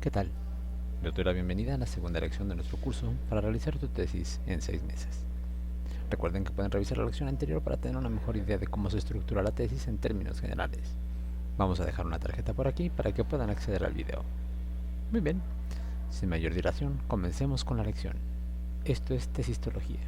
¿Qué tal? Yo te doy la bienvenida a la segunda lección de nuestro curso para realizar tu tesis en 6 meses. Recuerden que pueden revisar la lección anterior para tener una mejor idea de cómo se estructura la tesis en términos generales. Vamos a dejar una tarjeta por aquí para que puedan acceder al video. Muy bien, sin mayor dilación, comencemos con la lección. Esto es tesistología.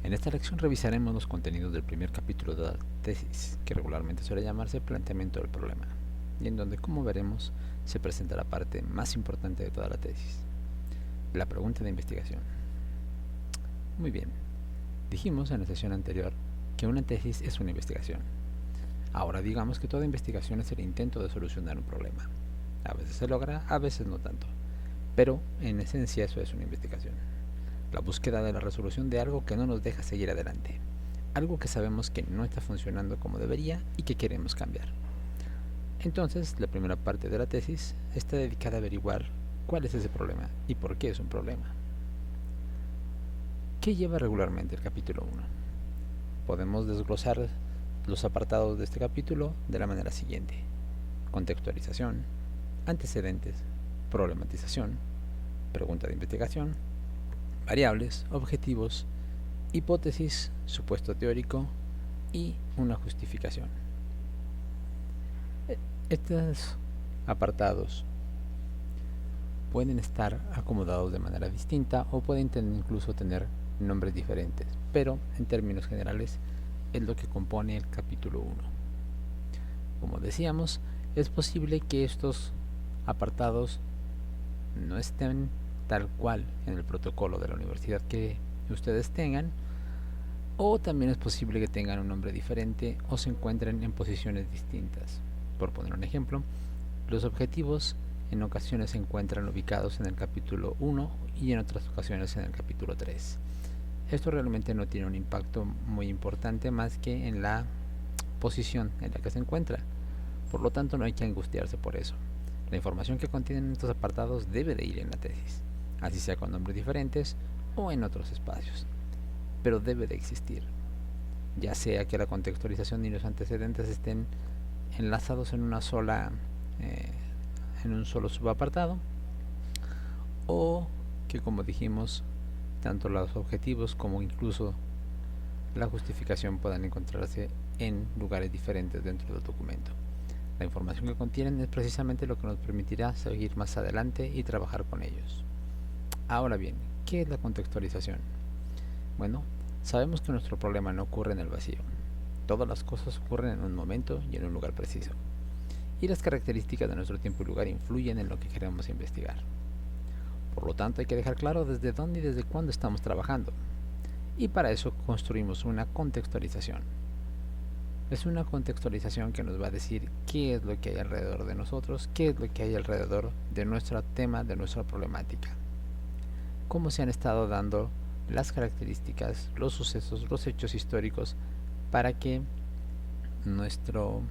En esta lección revisaremos los contenidos del primer capítulo de la tesis, que regularmente suele llamarse planteamiento del problema, y en donde, como veremos, se presenta la parte más importante de toda la tesis, la pregunta de investigación. Muy bien, dijimos en la sesión anterior que una tesis es una investigación. Ahora digamos que toda investigación es el intento de solucionar un problema. A veces se logra, a veces no tanto, pero en esencia eso es una investigación. La búsqueda de la resolución de algo que no nos deja seguir adelante, algo que sabemos que no está funcionando como debería y que queremos cambiar. Entonces, la primera parte de la tesis está dedicada a averiguar cuál es ese problema y por qué es un problema. ¿Qué lleva regularmente el capítulo 1? Podemos desglosar los apartados de este capítulo de la manera siguiente: contextualización, antecedentes, problematización, pregunta de investigación, variables, objetivos, hipótesis, supuesto teórico y una justificación. Estos apartados pueden estar acomodados de manera distinta o pueden incluso tener nombres diferentes, pero en términos generales es lo que compone el capítulo 1. Como decíamos, es posible que estos apartados no estén tal cual en el protocolo de la universidad que ustedes tengan, o también es posible que tengan un nombre diferente o se encuentren en posiciones distintas. Por poner un ejemplo, los objetivos en ocasiones se encuentran ubicados en el capítulo 1 y en otras ocasiones en el capítulo 3. Esto realmente no tiene un impacto muy importante más que en la posición en la que se encuentra. Por lo tanto, no hay que angustiarse por eso. La información que contienen estos apartados debe de ir en la tesis, así sea con nombres diferentes o en otros espacios, pero debe de existir, ya sea que la contextualización y los antecedentes estén enlazados en una sola en un solo subapartado, o que, como dijimos, tanto los objetivos como incluso la justificación puedan encontrarse en lugares diferentes dentro del documento. La información que contienen es precisamente lo que nos permitirá seguir más adelante y trabajar con ellos. Ahora bien, ¿qué es la contextualización? Bueno, sabemos que nuestro problema no ocurre en el vacío. Todas las cosas ocurren en un momento y en un lugar preciso. Y las características de nuestro tiempo y lugar influyen en lo que queremos investigar. Por lo tanto, hay que dejar claro desde dónde y desde cuándo estamos trabajando. Y para eso construimos una contextualización. Es una contextualización que nos va a decir qué es lo que hay alrededor de nosotros, qué es lo que hay alrededor de nuestro tema, de nuestra problemática. Cómo se han estado dando las características, los sucesos, los hechos históricos para que nuestro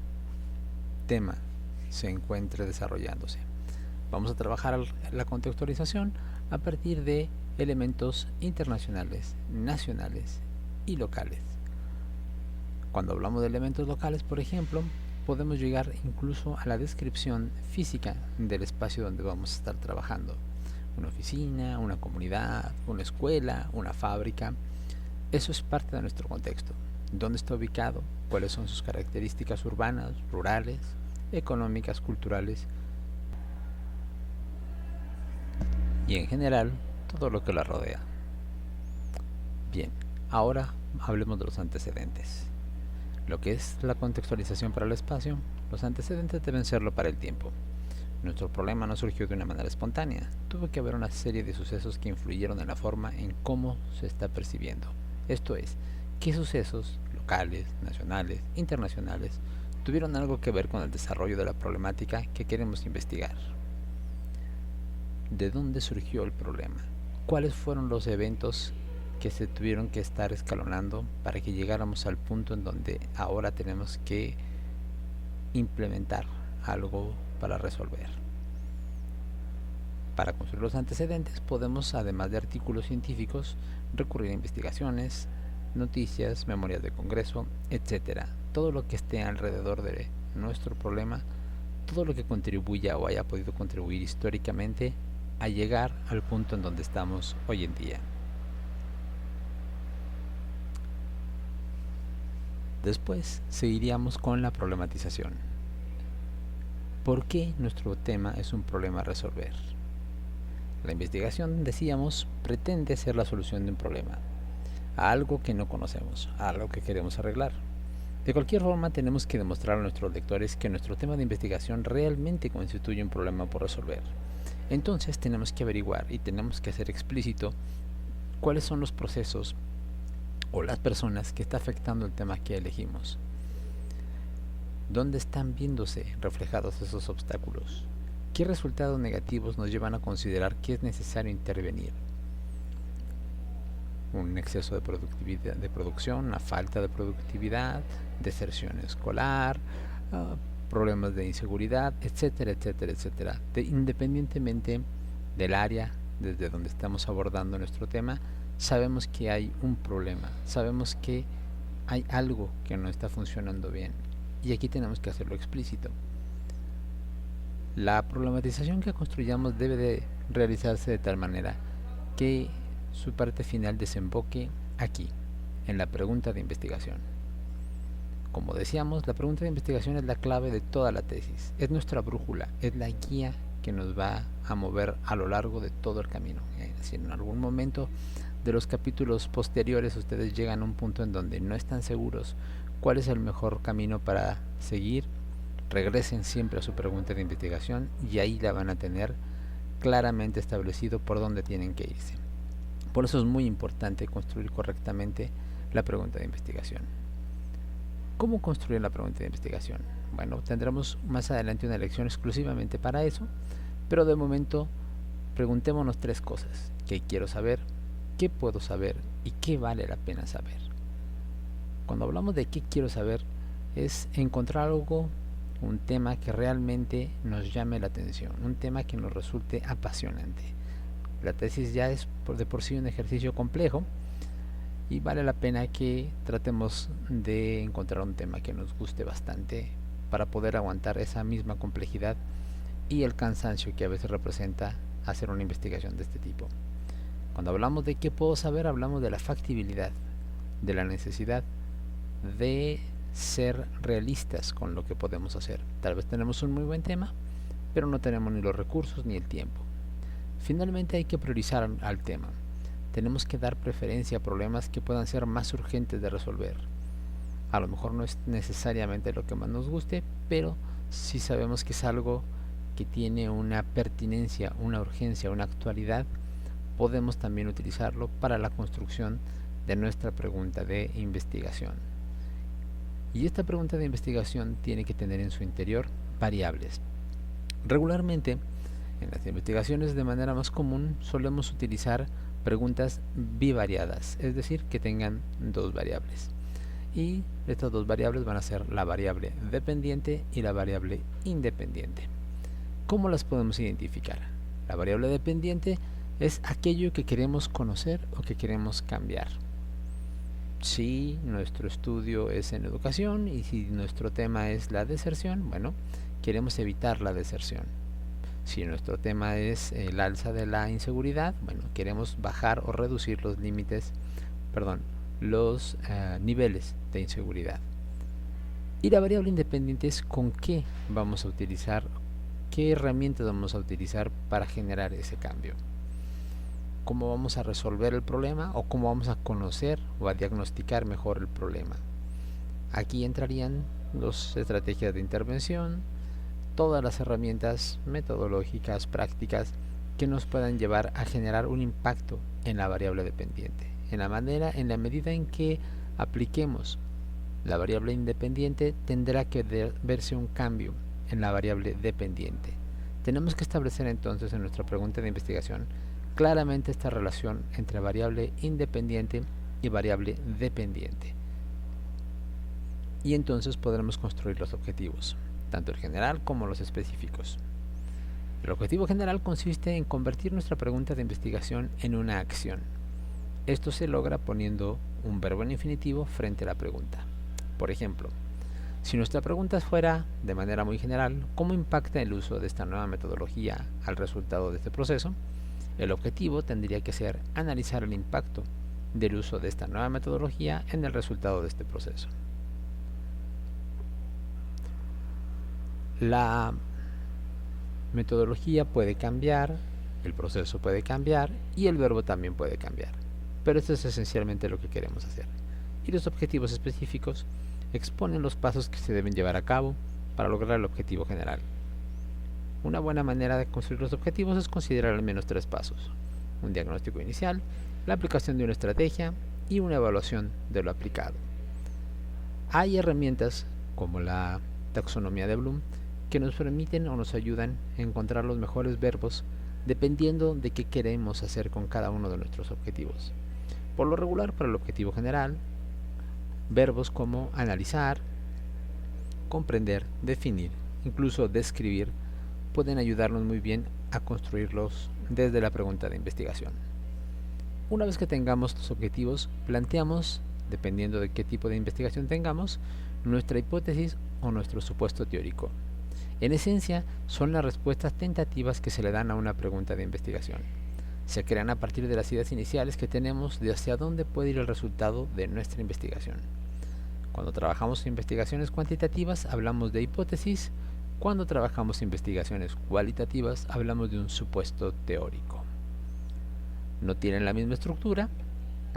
tema se encuentre desarrollándose. Vamos a trabajar la contextualización a partir de elementos internacionales, nacionales y locales. Cuando hablamos de elementos locales, por ejemplo, podemos llegar incluso a la descripción física del espacio donde vamos a estar trabajando. Una oficina, una comunidad, una escuela, una fábrica. Eso es parte de nuestro contexto. ¿Dónde está ubicado? ¿Cuáles son sus características urbanas, rurales, económicas, culturales? Y en general, todo lo que la rodea. Bien, ahora hablemos de los antecedentes. Lo que es la contextualización para el espacio, los antecedentes deben serlo para el tiempo. Nuestro problema no surgió de una manera espontánea, tuvo que haber una serie de sucesos que influyeron en la forma en cómo se está percibiendo. Esto es, ¿qué sucesos locales, nacionales, internacionales tuvieron algo que ver con el desarrollo de la problemática que queremos investigar? ¿De dónde surgió el problema? ¿Cuáles fueron los eventos que se tuvieron que estar escalonando para que llegáramos al punto en donde ahora tenemos que implementar algo para resolver? Para construir los antecedentes podemos, además de artículos científicos, recurrir a investigaciones, noticias, memorias de congreso, etc. Todo lo que esté alrededor de nuestro problema, todo lo que contribuya o haya podido contribuir históricamente a llegar al punto en donde estamos hoy en día. Después seguiríamos con la problematización. ¿Por qué nuestro tema es un problema a resolver? La investigación, decíamos, pretende ser la solución de un problema, a algo que no conocemos, a algo que queremos arreglar. De cualquier forma, tenemos que demostrar a nuestros lectores que nuestro tema de investigación realmente constituye un problema por resolver. Entonces tenemos que averiguar y tenemos que hacer explícito cuáles son los procesos o las personas que está afectando el tema que elegimos. ¿Dónde están viéndose reflejados esos obstáculos? ¿Qué resultados negativos nos llevan a considerar que es necesario intervenir? Un exceso de productividad, de producción, una falta de productividad, deserción escolar, problemas de inseguridad, etcétera, etcétera, etcétera. Independientemente del área desde donde estamos abordando nuestro tema, sabemos que hay un problema, sabemos que hay algo que no está funcionando bien, y aquí tenemos que hacerlo explícito. La problematización que construyamos debe de realizarse de tal manera que su parte final desemboque aquí, en la pregunta de investigación. Como decíamos, la pregunta de investigación es la clave de toda la tesis, es nuestra brújula, es la guía que nos va a mover a lo largo de todo el camino. Si en algún momento de los capítulos posteriores ustedes llegan a un punto en donde no están seguros cuál es el mejor camino para seguir, regresen siempre a su pregunta de investigación y ahí la van a tener claramente establecido por dónde tienen que irse. Por eso es muy importante construir correctamente la pregunta de investigación. ¿Cómo construir la pregunta de investigación? Bueno, tendremos más adelante una lección exclusivamente para eso, pero de momento preguntémonos 3 cosas: ¿qué quiero saber? ¿Qué puedo saber? ¿Y qué vale la pena saber? Cuando hablamos de qué quiero saber, es encontrar algo, un tema que realmente nos llame la atención, un tema que nos resulte apasionante. La tesis ya es de por sí un ejercicio complejo y vale la pena que tratemos de encontrar un tema que nos guste bastante para poder aguantar esa misma complejidad y el cansancio que a veces representa hacer una investigación de este tipo. Cuando hablamos de qué puedo saber, hablamos de la factibilidad, de la necesidad de ser realistas con lo que podemos hacer. Tal vez tenemos un muy buen tema, pero no tenemos ni los recursos ni el tiempo. Finalmente hay que priorizar al tema. Tenemos que dar preferencia a problemas que puedan ser más urgentes de resolver. A lo mejor no es necesariamente lo que más nos guste, pero si sabemos que es algo que tiene una pertinencia, una urgencia, una actualidad, podemos también utilizarlo para la construcción de nuestra pregunta de investigación. Y esta pregunta de investigación tiene que tener en su interior variables. Regularmente, en las investigaciones de manera más común, solemos utilizar preguntas bivariadas, es decir, que tengan 2 variables. Y estas 2 variables van a ser la variable dependiente y la variable independiente. ¿Cómo las podemos identificar? La variable dependiente es aquello que queremos conocer o que queremos cambiar. Si nuestro estudio es en educación y si nuestro tema es la deserción, bueno, queremos evitar la deserción. Si nuestro tema es el alza de la inseguridad, bueno, queremos bajar o reducir los niveles de inseguridad. Y la variable independiente es con qué vamos a utilizar, qué herramientas vamos a utilizar para generar ese cambio. Cómo vamos a resolver el problema o cómo vamos a conocer o a diagnosticar mejor el problema. Aquí entrarían las estrategias de intervención, todas las herramientas metodológicas, prácticas que nos puedan llevar a generar un impacto en la variable dependiente. En la medida en que apliquemos la variable independiente, tendrá que verse un cambio en la variable dependiente. Tenemos que establecer entonces en nuestra pregunta de investigación claramente esta relación entre variable independiente y variable dependiente. Y entonces podremos construir los objetivos, tanto el general como los específicos. El objetivo general consiste en convertir nuestra pregunta de investigación en una acción. Esto se logra poniendo un verbo en infinitivo frente a la pregunta. Por ejemplo, si nuestra pregunta fuera, de manera muy general, ¿cómo impacta el uso de esta nueva metodología al resultado de este proceso?, el objetivo tendría que ser analizar el impacto del uso de esta nueva metodología en el resultado de este proceso. La metodología puede cambiar, el proceso puede cambiar y el verbo también puede cambiar. Pero esto es esencialmente lo que queremos hacer. Y los objetivos específicos exponen los pasos que se deben llevar a cabo para lograr el objetivo general. Una buena manera de construir los objetivos es considerar al menos 3 pasos: un diagnóstico inicial, la aplicación de una estrategia y una evaluación de lo aplicado. Hay herramientas como la taxonomía de Bloom que nos permiten o nos ayudan a encontrar los mejores verbos dependiendo de qué queremos hacer con cada uno de nuestros objetivos. Por lo regular, para el objetivo general, verbos como analizar, comprender, definir, incluso describir, pueden ayudarnos muy bien a construirlos desde la pregunta de investigación. Una vez que tengamos los objetivos, planteamos, dependiendo de qué tipo de investigación tengamos, nuestra hipótesis o nuestro supuesto teórico. En esencia, son las respuestas tentativas que se le dan a una pregunta de investigación. Se crean a partir de las ideas iniciales que tenemos de hacia dónde puede ir el resultado de nuestra investigación. Cuando trabajamos en investigaciones cuantitativas, hablamos de hipótesis. Cuando trabajamos en investigaciones cualitativas, hablamos de un supuesto teórico. No tienen la misma estructura,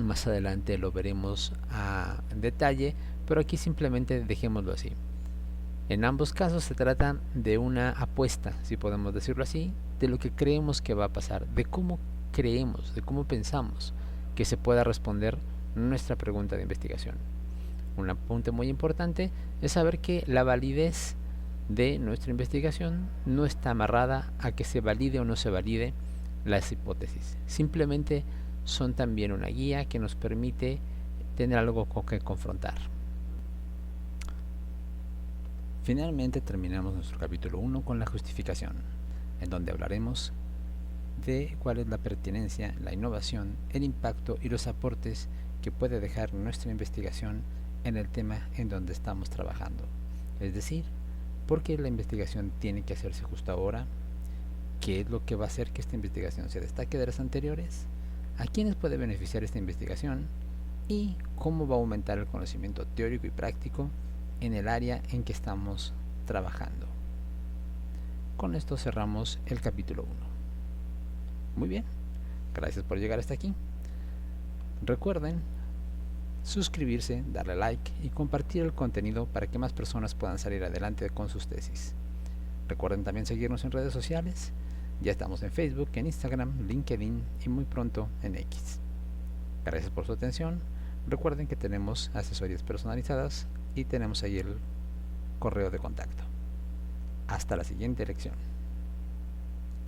más adelante lo veremos en detalle, pero aquí simplemente dejémoslo así. En ambos casos se trata de una apuesta, si podemos decirlo así, de lo que creemos que va a pasar, de cómo creemos, de cómo pensamos que se pueda responder nuestra pregunta de investigación. Un apunte muy importante es saber que la validez de nuestra investigación no está amarrada a que se valide o no se valide las hipótesis. Simplemente son también una guía que nos permite tener algo con que confrontar. Finalmente terminamos nuestro capítulo 1 con la justificación, en donde hablaremos de cuál es la pertinencia, la innovación, el impacto y los aportes que puede dejar nuestra investigación en el tema en donde estamos trabajando. Es decir, ¿por qué la investigación tiene que hacerse justo ahora? ¿Qué es lo que va a hacer que esta investigación se destaque de las anteriores? ¿A quiénes puede beneficiar esta investigación? ¿Y cómo va a aumentar el conocimiento teórico y práctico en el área en que estamos trabajando? Con esto cerramos el capítulo 1. Muy bien, gracias por llegar hasta aquí. Recuerden suscribirse, darle like y compartir el contenido para que más personas puedan salir adelante con sus tesis. Recuerden también seguirnos en redes sociales. Ya estamos en Facebook, en Instagram, LinkedIn y muy pronto en X. Gracias por su atención. Recuerden que tenemos asesorías personalizadas y tenemos ahí el correo de contacto. Hasta la siguiente lección.